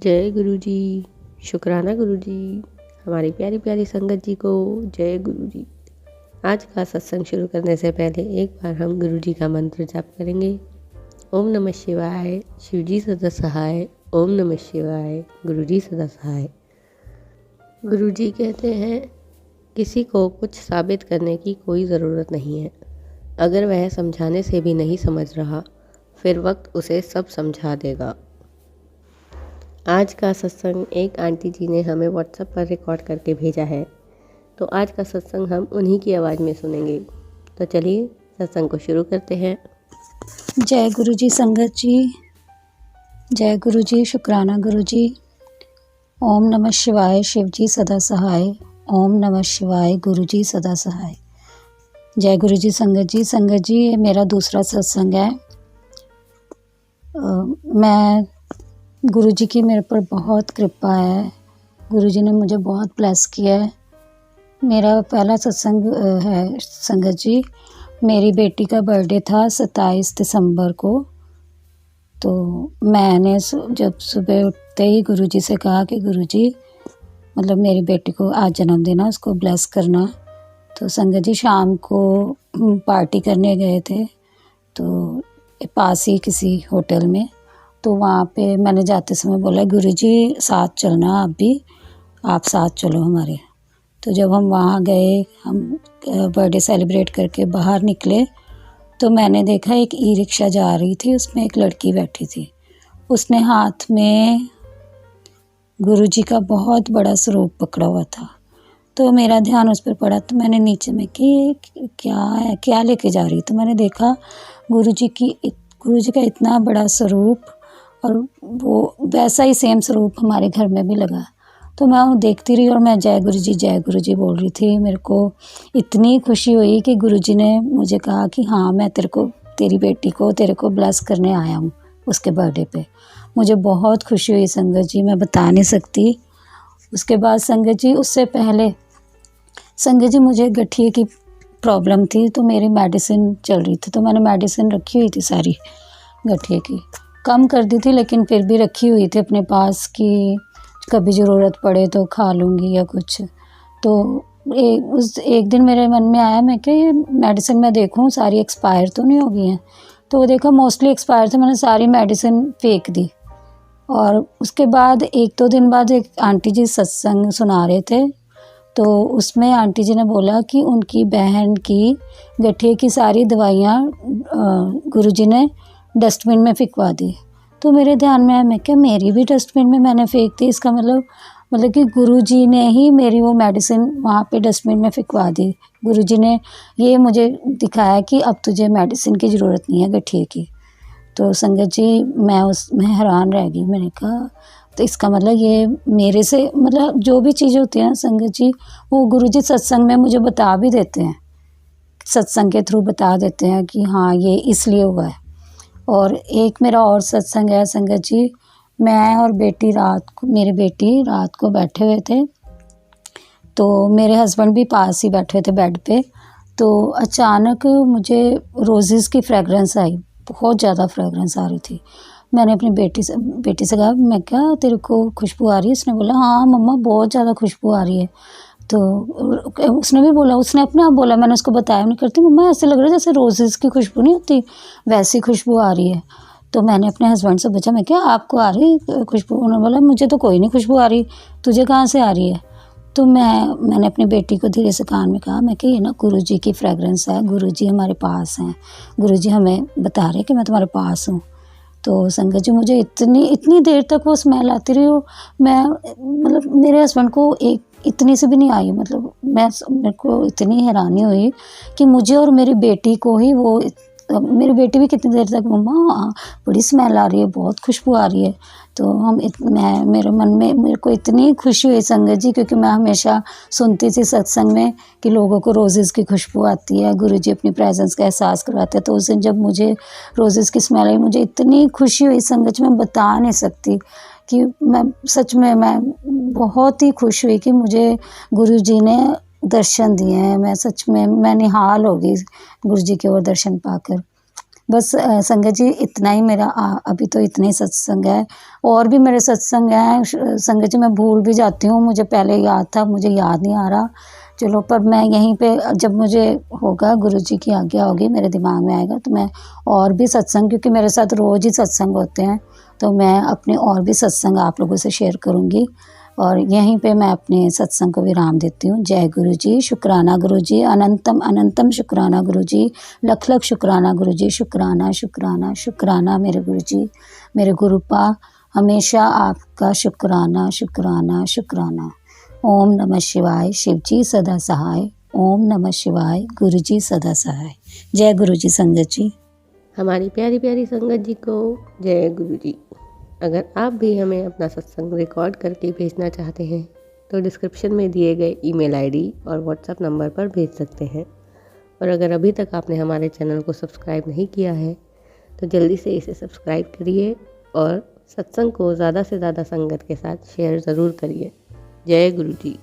जय गुरु जी। शुक्राना गुरु जी। हमारी प्यारी प्यारी संगत जी को जय गुरु जी। आज का सत्संग शुरू करने से पहले एक बार हम गुरु जी का मंत्र जाप करेंगे। ओम नमः शिवाय, शिव जी सदा सहाय। ओम नमः शिवाय, गुरु जी सदा सहाय। गुरु जी कहते हैं, किसी को कुछ साबित करने की कोई ज़रूरत नहीं है। अगर वह समझाने से भी नहीं समझ रहा, फिर वक्त उसे सब समझा देगा। आज का सत्संग एक आंटी जी ने हमें व्हाट्सएप पर रिकॉर्ड करके भेजा है, तो आज का सत्संग हम उन्हीं की आवाज़ में सुनेंगे। तो चलिए सत्संग को शुरू करते हैं। जय गुरु जी संगत जी, जय गुरु जी। शुक्राना गुरु जी। ओम नमः शिवाय, शिव जी सदा सहाय। ओम नमः शिवाय, गुरु जी सदा सहाय। जय गुरु जी संगत जी। संगत जी, ये मेरा दूसरा सत्संग है। मैं गुरु जी की मेरे पर बहुत कृपा है। गुरु जी ने मुझे बहुत ब्लेस किया है। मेरा पहला सत्संग है संगत जी। मेरी बेटी का बर्थडे था 27 दिसंबर को। तो मैंने जब सुबह उठते ही गुरु जी से कहा कि गुरु जी, मतलब मेरी बेटी को आज जन्मदिन है, उसको ब्लेस करना। तो संगत जी शाम को पार्टी करने गए थे, तो पास ही किसी होटल में। तो वहाँ पे मैंने जाते समय बोला, गुरु जी साथ चलना, आप भी, आप साथ चलो हमारे। तो जब हम वहाँ गए, हम बर्थडे सेलिब्रेट करके बाहर निकले, तो मैंने देखा एक ई रिक्शा जा रही थी, उसमें एक लड़की बैठी थी। उसने हाथ में गुरु जी का बहुत बड़ा स्वरूप पकड़ा हुआ था। तो मेरा ध्यान उस पर पड़ा, तो मैंने नीचे में कि क्या है, क्या लेके जा रही। तो मैंने देखा गुरु जी का इतना बड़ा स्वरूप, और वो वैसा ही सेम स्वरूप हमारे घर में भी लगा। तो मैं वो देखती रही और मैं जय गुरु जी बोल रही थी। मेरे को इतनी खुशी हुई कि गुरु जी ने मुझे कहा कि हाँ, मैं तेरी बेटी को तेरे को ब्लेस करने आया हूँ उसके बर्थडे पे। मुझे बहुत खुशी हुई संगत जी, मैं बता नहीं सकती। उसके बाद संगत जी, उससे पहले संगत जी मुझे गठिए की प्रॉब्लम थी, तो मेरी मेडिसिन चल रही थी। तो मैंने मेडिसिन रखी हुई थी सारी गठिए की, कम कर दी थी, लेकिन फिर भी रखी हुई थी अपने पास कि कभी ज़रूरत पड़े तो खा लूँगी या कुछ। तो एक दिन मेरे मन में आया, मैं कि ये मेडिसिन मैं देखूँ सारी एक्सपायर तो नहीं हो गई हैं। तो वो देखा मोस्टली एक्सपायर थे, मैंने सारी मेडिसिन फेंक दी। और उसके बाद 1-2 दिन बाद एक आंटी जी सत्संग सुना रहे थे, तो उसमें आंटी जी ने बोला कि उनकी बहन की गठिए की सारी दवाइयाँ गुरु जी ने डस्टबिन में फेंकवा दी। तो मेरे ध्यान में आया, मैं क्या मेरी भी डस्टबिन में मैंने फेंक दी। इसका मतलब कि गुरु जी ने ही मेरी वो मेडिसिन वहाँ पे डस्टबिन में फेंकवा दी। गुरु जी ने ये मुझे दिखाया कि अब तुझे मेडिसिन की ज़रूरत नहीं है गठिए की। तो संगत जी, मैं हैरान रह गई। मैंने कहा, तो इसका मतलब ये मेरे से, मतलब जो भी चीज़ होती है ना संगत जी, वो गुरु जी सत्संग में मुझे बता भी देते हैं, सत्संग के थ्रू बता देते हैं कि हाँ ये इसलिए हुआ है। और एक मेरा और सत्संग है संगत जी। मैं और मेरी बेटी रात को बैठे हुए थे, तो मेरे हस्बैंड भी पास ही बैठे हुए थे बेड पे। तो अचानक मुझे रोज़ेज़ की फ्रेगरेंस आई, बहुत ज़्यादा फ्रेगरेंस आ रही थी। मैंने अपनी बेटी से कहा, मैं क्या तेरे को खुशबू आ रही है? उसने बोला, हाँ मम्मा बहुत ज़्यादा खुशबू आ रही है। तो उसने भी बोला, उसने अपने आप बोला, मैंने उसको बताया नहीं करती, मम्मा ऐसे लग रहा है जैसे रोज़ेज़ की खुशबू नहीं होती, वैसी खुशबू आ रही है। तो मैंने अपने हस्बैंड से पूछा, मैं क्या आपको आ रही है खुशबू? उन्होंने बोला, मुझे तो कोई नहीं खुशबू आ रही, तुझे कहाँ से आ रही है? तो मैंने अपनी बेटी को धीरे से कान में कहा, मैं कि ये ना गुरु जी की फ्रेगरेंस है, गुरु जी हमारे पास हैं, गुरु जी हमें बता रहे कि मैं तुम्हारे पास हूँ। तो संगत जी, मुझे इतनी देर तक वो स्मेल आती रही। मैं, मतलब मेरे हस्बैंड को इतनी से भी नहीं आई। मतलब मेरे को इतनी हैरानी हुई कि मुझे और मेरी बेटी को ही वो, मेरी बेटी भी कितनी देर तक, मम्मा बड़ी स्मेल आ रही है, बहुत खुशबू आ रही है। तो मेरे मन में मेरे को इतनी खुशी हुई संगत जी, क्योंकि मैं हमेशा सुनती थी सत्संग में कि लोगों को रोज़ेज़ की खुशबू आती है, गुरु जी अपनी प्रेजेंस का एहसास करवाते हैं। तो उस दिन जब मुझे रोज़ेज़ की स्मेल आई, मुझे इतनी खुशी हुई संगत जी, मैं बता नहीं सकती कि मैं सच में मैं बहुत ही खुश हुई कि मुझे गुरु जी ने दर्शन दिए हैं। मैं सच में मैं निहाल हो गई गुरु जी के वो दर्शन पाकर। बस संगत जी इतना ही मेरा अभी तो इतने ही सत्संग है। और भी मेरे सत्संग हैं संगत जी, मैं भूल भी जाती हूँ, मुझे पहले याद था, मुझे याद नहीं आ रहा। चलो, पर मैं यहीं पे जब मुझे होगा, गुरुजी की आज्ञा होगी, मेरे दिमाग में आएगा तो मैं और भी सत्संग, क्योंकि मेरे साथ रोज़ ही सत्संग होते हैं, तो मैं अपने और भी सत्संग आप लोगों से शेयर करूँगी। और यहीं पे मैं अपने सत्संग को विराम देती हूँ। जय गुरु जी, शुक्राना गुरु जी, अनंतम अनंतम शुक्राना गुरु जी, लख लख शुक्राना गुरु जी, शुक्राना शुक्राना शुक्राना मेरे गुरु जी, मेरे गुरुपा, हमेशा आपका शुक्राना शुक्राना शुक्राना। ओम नमः शिवाय, शिव जी सदा सहाय। ओम नमः शिवाय, गुरु जी सदा सहाय। जय गुरु जी संगत जी। हमारी प्यारी प्यारी संगत जी को जय गुरु जी। अगर आप भी हमें अपना सत्संग रिकॉर्ड करके भेजना चाहते हैं तो डिस्क्रिप्शन में दिए गए ईमेल आईडी और व्हाट्सएप नंबर पर भेज सकते हैं। और अगर अभी तक आपने हमारे चैनल को सब्सक्राइब नहीं किया है तो जल्दी से इसे सब्सक्राइब करिए और सत्संग को ज़्यादा से ज़्यादा संगत के साथ शेयर ज़रूर करिए। जय गुरु जी।